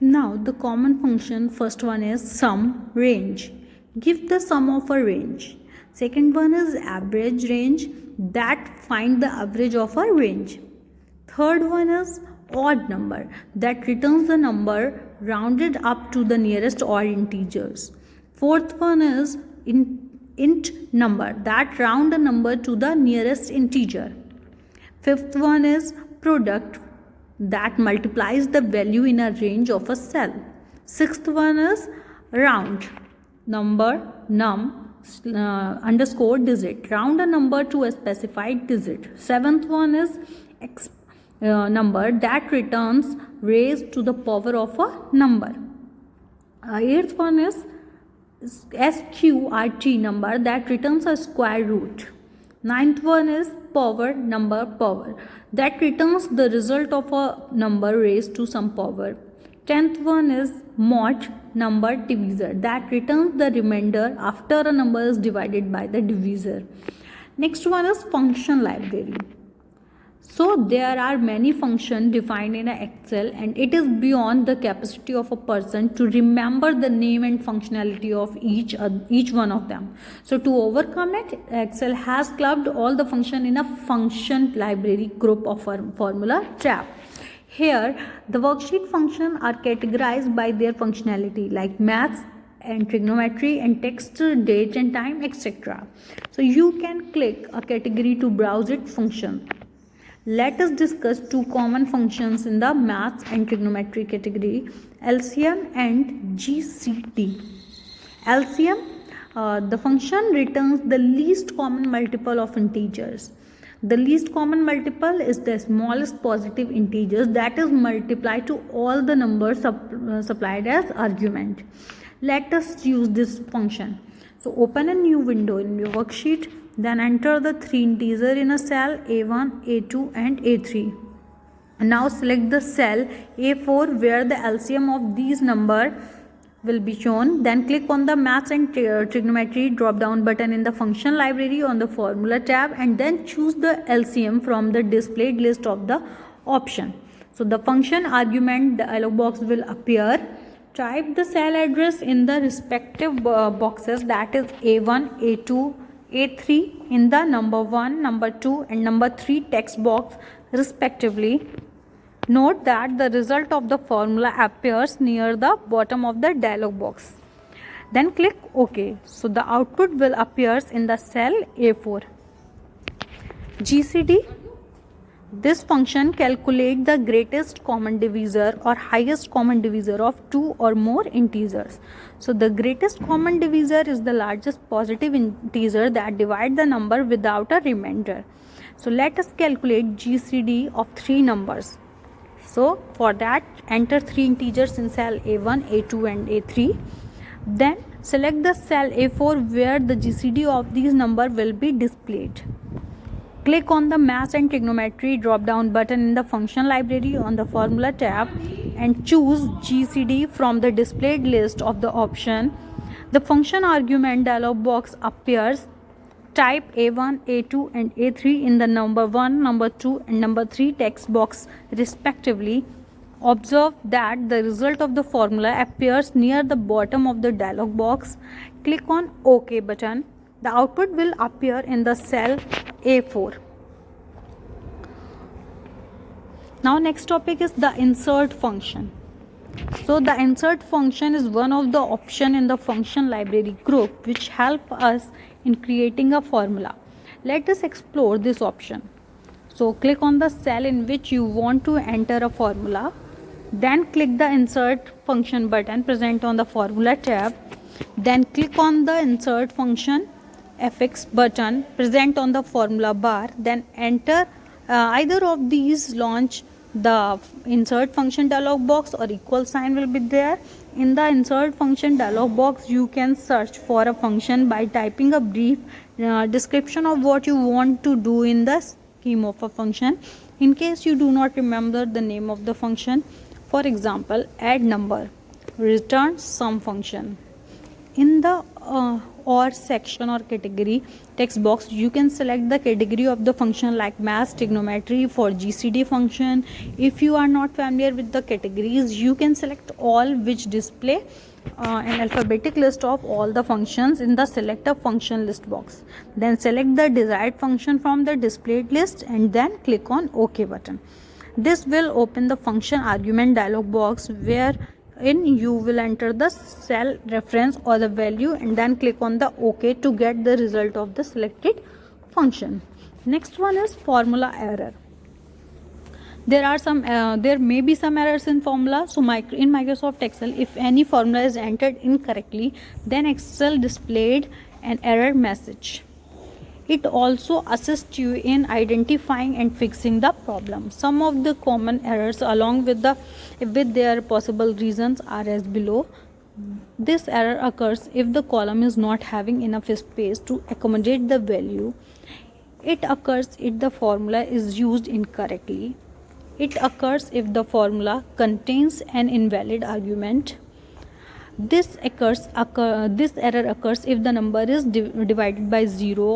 Now the common function, first one is sum range. Give the sum of a range. Second one is average range, that find the average of a range. Third one is odd number, that returns the number rounded up to the nearest odd integers. Fourth one is int number, that round a number to the nearest integer. Fifth one is product, that multiplies the value in a range of a cell. Sixth one is round number underscore digit, round a number to a specified digit. Seventh one is number, that returns raised to the power of a number. Eighth one is sqrt number, that returns a square root. Ninth one is power number, that returns the result of a number raised to some power. 10th one is mod number divisor, that returns the remainder after a number is divided by the divisor. Next one is function library. So there are many functions defined in Excel, and it is beyond the capacity of a person to remember the name and functionality of each one of them. So to overcome it, Excel has clubbed all the function in a function library group of formula tab. Here the worksheet functions are categorized by their functionality, like maths and trigonometry and text, date and time, etc. So you can click a category to browse its function. Let us discuss two common functions in the maths and trigonometry category, LCM and GCD. LCM, the function returns the least common multiple of integers. The least common multiple is the smallest positive integers, that is multiplied to all the numbers supplied as argument. Let us use this function. So open a new window in your worksheet, then enter the three integers in a cell A1, A2 and A3. Now select the cell A4 where the LCM of these numbers will be shown. Then click on the maths and trigonometry drop down button in the function library on the formula tab, and then choose the LCM from the displayed list of the option. So the function argument dialog box will appear. Type the cell address in the respective boxes, that is A1, A2, A3 in the number 1, number 2 and number 3 text box respectively. Note that the result of the formula appears near the bottom of the dialog box. Then click OK. So the output will appear in the cell A4. GCD. This function calculates the greatest common divisor or highest common divisor of two or more integers. So the greatest common divisor is the largest positive integer that divides the number without a remainder. So let us calculate GCD of three numbers. So for that, enter three integers in cell A1, A2 and A3. Then select the cell A4 where the GCD of these numbers will be displayed. Click on the Maths and Trigonometry drop-down button in the Function Library on the Formula tab and choose GCD from the displayed list of the option. The function argument dialog box appears. Type A1, A2 and A3 in the number 1, number 2 and number 3 text box respectively. Observe that the result of the formula appears near the bottom of the dialog box. Click on OK button. The output will appear in the cell A4. Now next topic is the insert function. So the insert function is one of the options in the function library group which help us in creating a formula. Let us explore this option. So click on the cell in which you want to enter a formula. Then click the insert function button present on the formula tab. Then click on the insert function fx button present on the formula bar. Then enter either of these. Launch the insert function dialog box or equal sign will be there. In the insert function dialog box, you can search for a function by typing a brief description of what you want to do in the scheme of a function. In case you do not remember the name of the function, for example, add number, return sum function. In the or section or category text box, you can select the category of the function like math, trigonometry for GCD function. If you are not familiar with the categories, you can select all, which display an alphabetic list of all the functions in the select a function list box. Then select the desired function from the displayed list and then click on OK button. This will open the function argument dialog box, where in you will enter the cell reference or the value and then click on the OK to get the result of the selected function. Next one is formula error. There may be some errors in formula. So in Microsoft Excel, if any formula is entered incorrectly, then Excel displayed an error message. It also assists you in identifying and fixing the problem. Some of the common errors along with their possible reasons are as below. This error occurs if the column is not having enough space to accommodate the value. It occurs if the formula is used incorrectly. It occurs if the formula contains an invalid argument. This error occurs if the number is divided by 0